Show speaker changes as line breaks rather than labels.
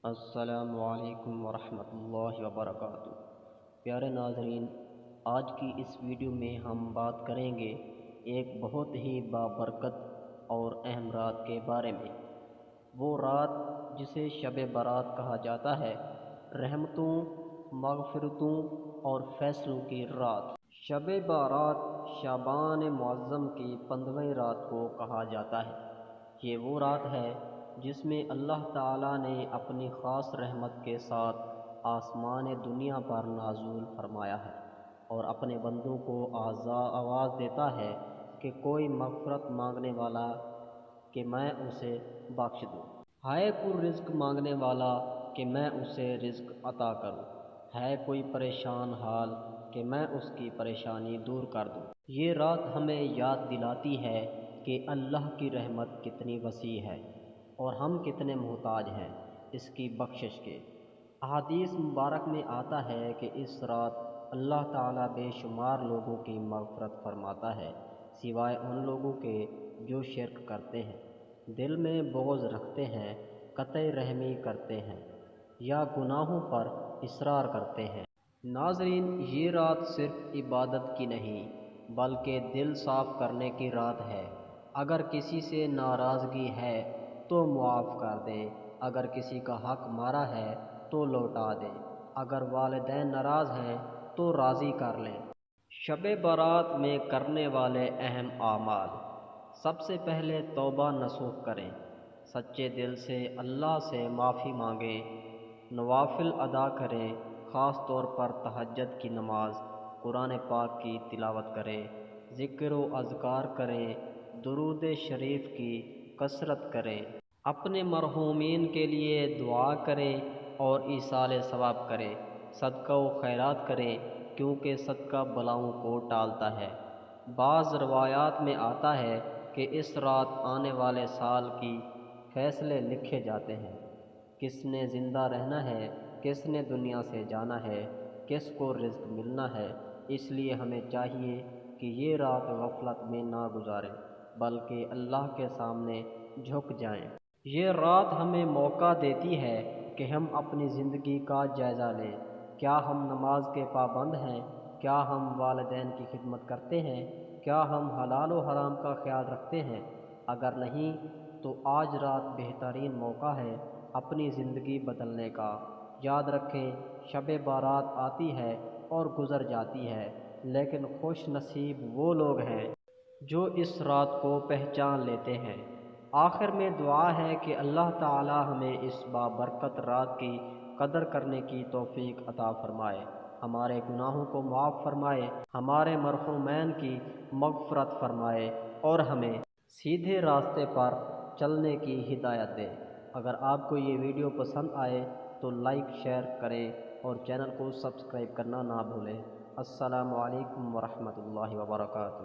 السلام علیکم ورحمۃ اللہ وبرکاتہ۔ پیارے ناظرین، آج کی اس ویڈیو میں ہم بات کریں گے ایک بہت ہی بابرکت اور اہم رات کے بارے میں۔ وہ رات جسے شب برات کہا جاتا ہے، رحمتوں، مغفرتوں اور فیصلوں کی رات۔ شب برات شعبان معظم کی 15ویں رات کو کہا جاتا ہے۔ یہ وہ رات ہے جس میں اللہ تعالیٰ نے اپنی خاص رحمت کے ساتھ آسمان دنیا پر نازل فرمایا ہے اور اپنے بندوں کو آواز دیتا ہے کہ کوئی مغفرت مانگنے والا کہ میں اسے بخش دوں، ہے پر رزق مانگنے والا کہ میں اسے رزق عطا کروں، ہے کوئی پریشان حال کہ میں اس کی پریشانی دور کر دوں۔ یہ رات ہمیں یاد دلاتی ہے کہ اللہ کی رحمت کتنی وسیع ہے اور ہم کتنے محتاج ہیں اس کی بخشش کے۔ احادیث مبارک میں آتا ہے کہ اس رات اللہ تعالیٰ بے شمار لوگوں کی مغفرت فرماتا ہے، سوائے ان لوگوں کے جو شرک کرتے ہیں، دل میں بغض رکھتے ہیں، قطع رحمی کرتے ہیں یا گناہوں پر اصرار کرتے ہیں۔ ناظرین، یہ رات صرف عبادت کی نہیں بلکہ دل صاف کرنے کی رات ہے۔ اگر کسی سے ناراضگی ہے تو معاف کر دیں، اگر کسی کا حق مارا ہے تو لوٹا دیں، اگر والدین ناراض ہیں تو راضی کر لیں۔ شب برات میں کرنے والے اہم اعمال: سب سے پہلے توبہ نصوح کریں، سچے دل سے اللہ سے معافی مانگیں، نوافل ادا کریں، خاص طور پر تہجد کی نماز، قرآن پاک کی تلاوت کریں، ذکر و اذکار کریں، درود شریف کی کثرت کریں، اپنے مرحومین کے لیے دعا کریں اور ایصال ثواب کریں، صدقہ و خیرات کریں کیونکہ صدقہ بلاؤں کو ٹالتا ہے۔ بعض روایات میں آتا ہے کہ اس رات آنے والے سال کی فیصلے لکھے جاتے ہیں، کس نے زندہ رہنا ہے، کس نے دنیا سے جانا ہے، کس کو رزق ملنا ہے۔ اس لیے ہمیں چاہیے کہ یہ رات غفلت میں نہ گزاریں بلکہ اللہ کے سامنے جھک جائیں۔ یہ رات ہمیں موقع دیتی ہے کہ ہم اپنی زندگی کا جائزہ لیں۔ کیا ہم نماز کے پابند ہیں؟ کیا ہم والدین کی خدمت کرتے ہیں؟ کیا ہم حلال و حرام کا خیال رکھتے ہیں؟ اگر نہیں تو آج رات بہترین موقع ہے اپنی زندگی بدلنے کا۔ یاد رکھیں، شب برات آتی ہے اور گزر جاتی ہے، لیکن خوش نصیب وہ لوگ ہیں جو اس رات کو پہچان لیتے ہیں۔ آخر میں دعا ہے کہ اللہ تعالی ہمیں اس بابرکت رات کی قدر کرنے کی توفیق عطا فرمائے، ہمارے گناہوں کو معاف فرمائے، ہمارے مرحومین کی مغفرت فرمائے اور ہمیں سیدھے راستے پر چلنے کی ہدایت دے۔ اگر آپ کو یہ ویڈیو پسند آئے تو لائک شیئر کریں اور چینل کو سبسکرائب کرنا نہ بھولیں۔ السلام علیکم ورحمۃ اللہ وبرکاتہ۔